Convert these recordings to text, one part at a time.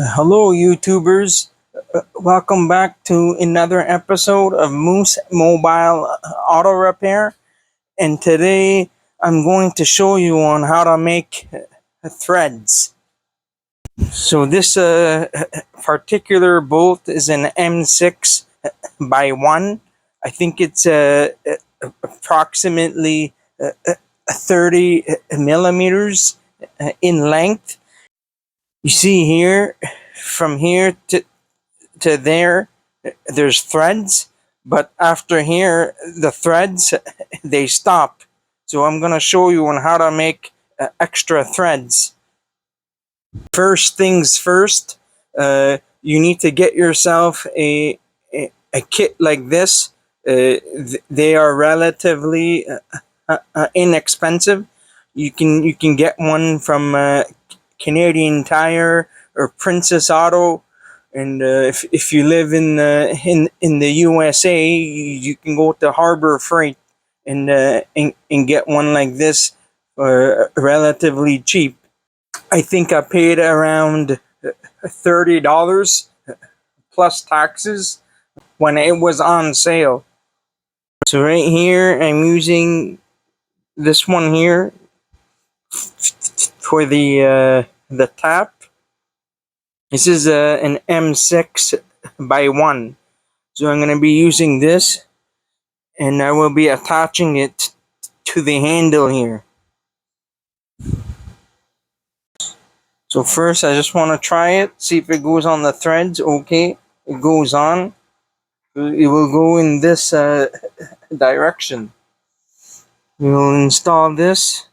Hello, YouTubers. Welcome back to another episode of Moose Mobile Auto Repair. And today I'm going to show you on how to make threads. So this particular bolt is an M6 by 1. I think it's approximately 30 millimeters in length. You see here, from here to there, there's threads, but after here the threads they stop. So I'm gonna show you on how to make extra threads. First things first, you need to get yourself a kit like this. They are relatively inexpensive. You can get one from Canadian Tire or Princess Auto. And if you live in the USA, you can go to Harbor Freight and get one like this relatively cheap. I think I paid around $30 plus taxes when it was on sale. So right here, I'm using this one here for the tap. This is an M6 by 1. So I'm going to be using this, and I will be attaching it to the handle here. So first I just want to try it, see if it goes on the threads. Okay, it goes on. It will go in this direction. We will install this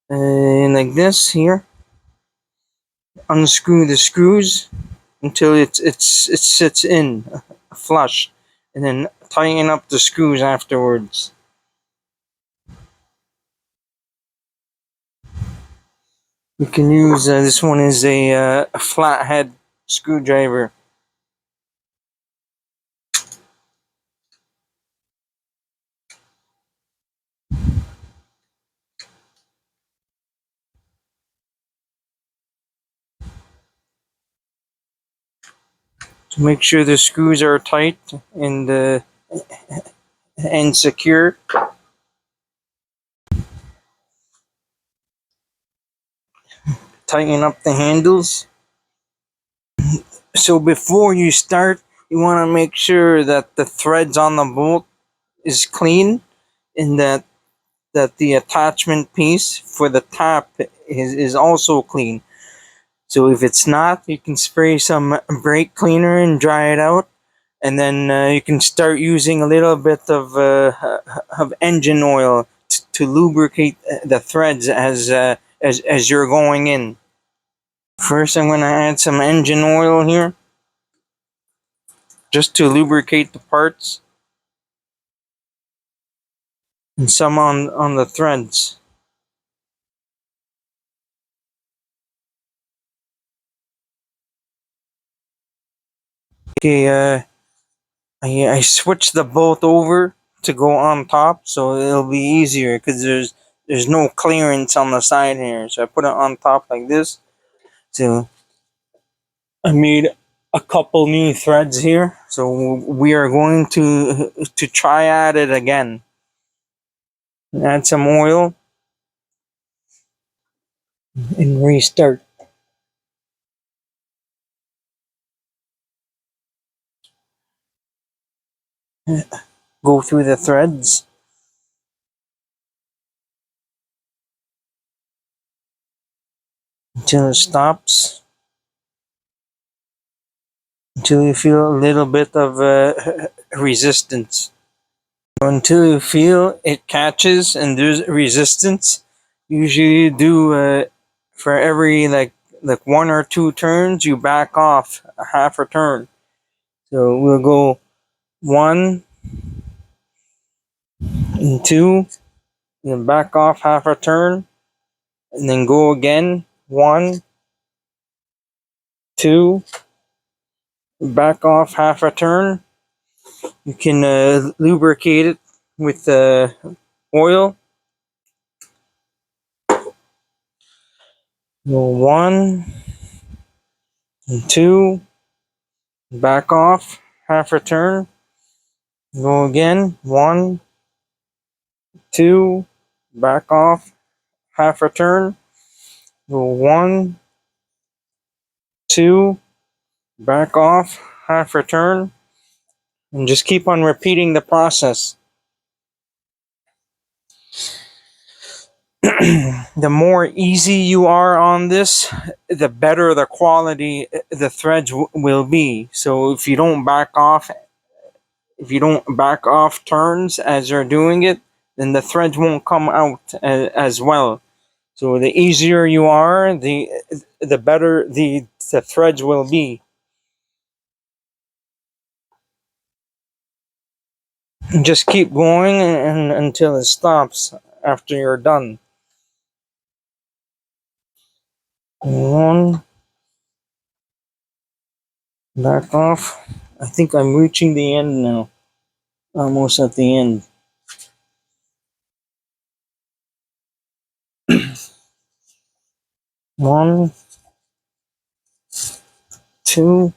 like this here. Unscrew the screws until it sits in flush, and then tighten up the screws afterwards. You can use this one is a flathead screwdriver. To make sure the screws are tight and secure. Tighten up the handles. So before you start, you want to make sure that the threads on the bolt is clean, and that the attachment piece for the tap is also clean. So if it's not, you can spray some brake cleaner and dry it out, and then you can start using a little bit of engine oil to lubricate the threads as you're going in. First, I'm going to add some engine oil here, just to lubricate the parts, and some on the threads. Okay, I switched the bolt over to go on top, so it'll be easier because there's no clearance on the side here. So I put it on top like this. So I made a couple new threads here. So we are going to try at it again. Add some oil and restart. Go through the threads until it stops. Until you feel a little bit of resistance. Until you feel it catches and there's resistance, usually you do for every like 1 or 2 turns, you back off a half a turn. So we'll go 1 and 2, then back off half a turn, and then go again 1, 2, back off half a turn. You can lubricate it with oil. Go 1, and 2, back off, half a turn, go again, 1, 2, back off, half a turn, go 1, 2, back off, half a turn, and just keep on repeating the process. The more easy you are on this, the better the quality the threads will be. So if you don't back off turns as you're doing it, then the threads won't come out as well. So the easier you are, the better the threads will be. Just keep going until it stops after you're done. 1, back off. I think I'm reaching the end now. Almost at the end. 1, 2,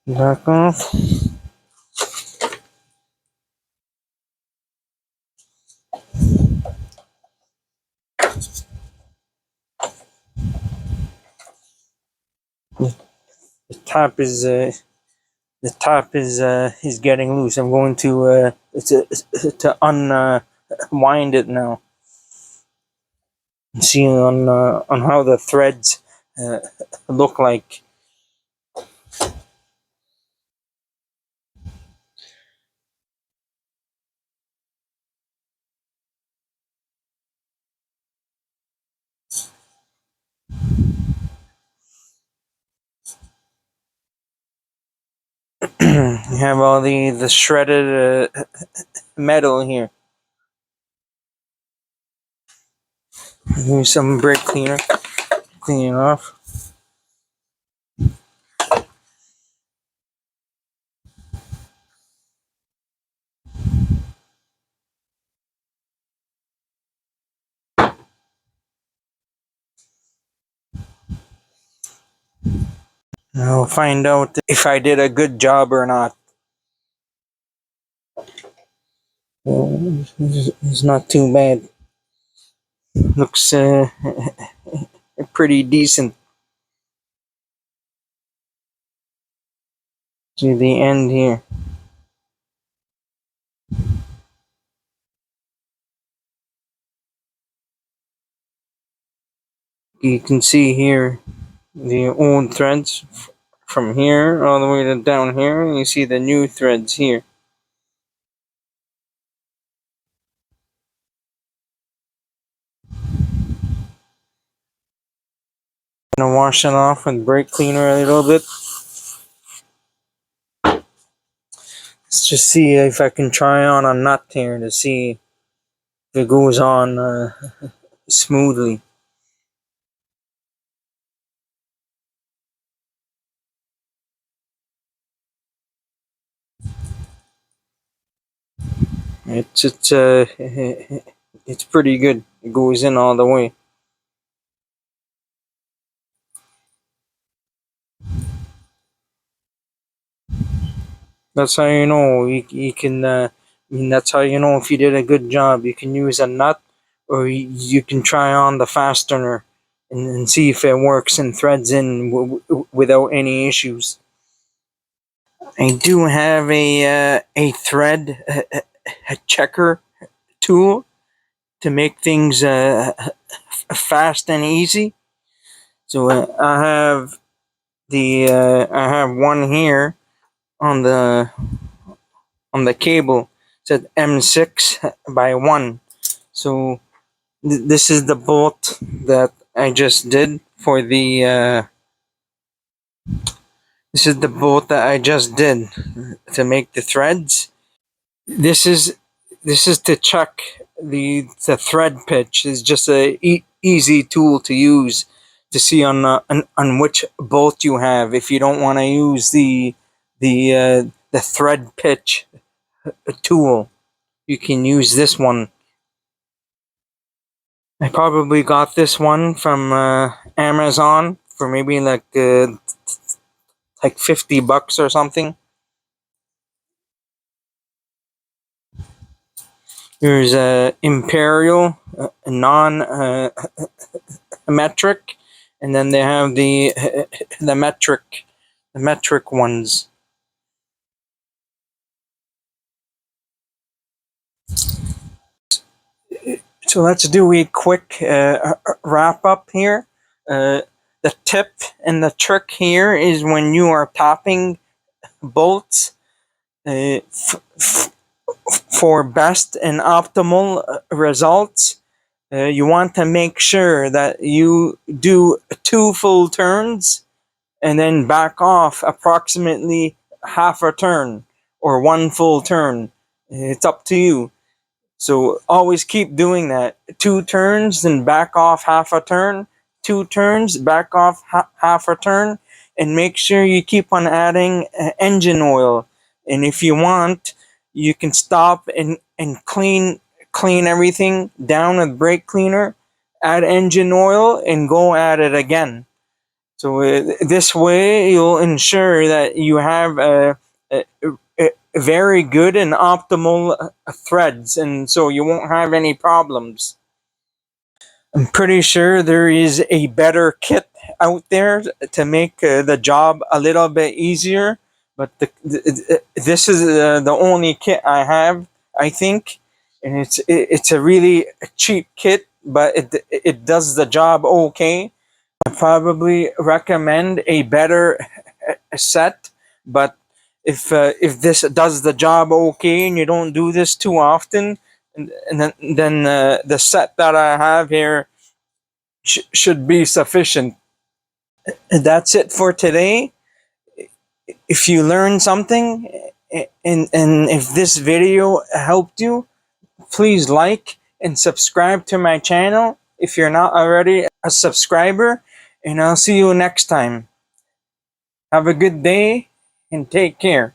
back off. The top is getting loose. I'm going to unwind it now. See on how the threads look like. You have all the shredded metal here. Use some brake cleaner, clean it off. I'll find out if I did a good job or not. It's not too bad. Looks pretty decent. To the end here. You can see here the old threads from here all the way to down here, and you see the new threads here. I'm gonna wash it off with brake cleaner a little bit. Let's just see if I can try on a nut here to see if it goes on smoothly. It's pretty good. It goes in all the way. That's how you know you can. That's how you know if you did a good job. You can use a nut, or you can try on the fastener and see if it works and threads in without any issues. I do have a thread checker tool to make things fast and easy. So I have one here on the cable. It said M6 by 1. So this is the bolt that I just did for the. This is the bolt that I just did to make the threads. This is to check the thread pitch. It's just a easy tool to use to see on which bolt you have. If you don't want to use the thread pitch tool, you can use this one. I probably got this one from Amazon for maybe like like $50 or something. There's a Imperial, non-metric, and then they have the metric ones. So let's do a quick wrap up here. The tip and the trick here is when you are tapping bolts, for best and optimal results, you want to make sure that you do 2 full turns and then back off approximately half a turn or 1 full turn. It's up to you. So always keep doing that. 2 turns, then back off half a turn. 2 turns, back off half a turn. And make sure you keep on adding engine oil. And if you want, you can stop and clean everything down with brake cleaner, add engine oil, and go at it again. So this way, you'll ensure that you have a very good and optimal threads, and so you won't have any problems. I'm pretty sure there is a better kit out there to make the job a little bit easier, but this is the only kit I have, I think, and it's a really cheap kit, but it does the job okay. I probably recommend a better set, but if this does the job okay and you don't do this too often, and then the set that I have here should be sufficient. And that's it for today. If you learned something and if this video helped you, please like and subscribe to my channel if you're not already a subscriber, and I'll see you next time. Have a good day and take care.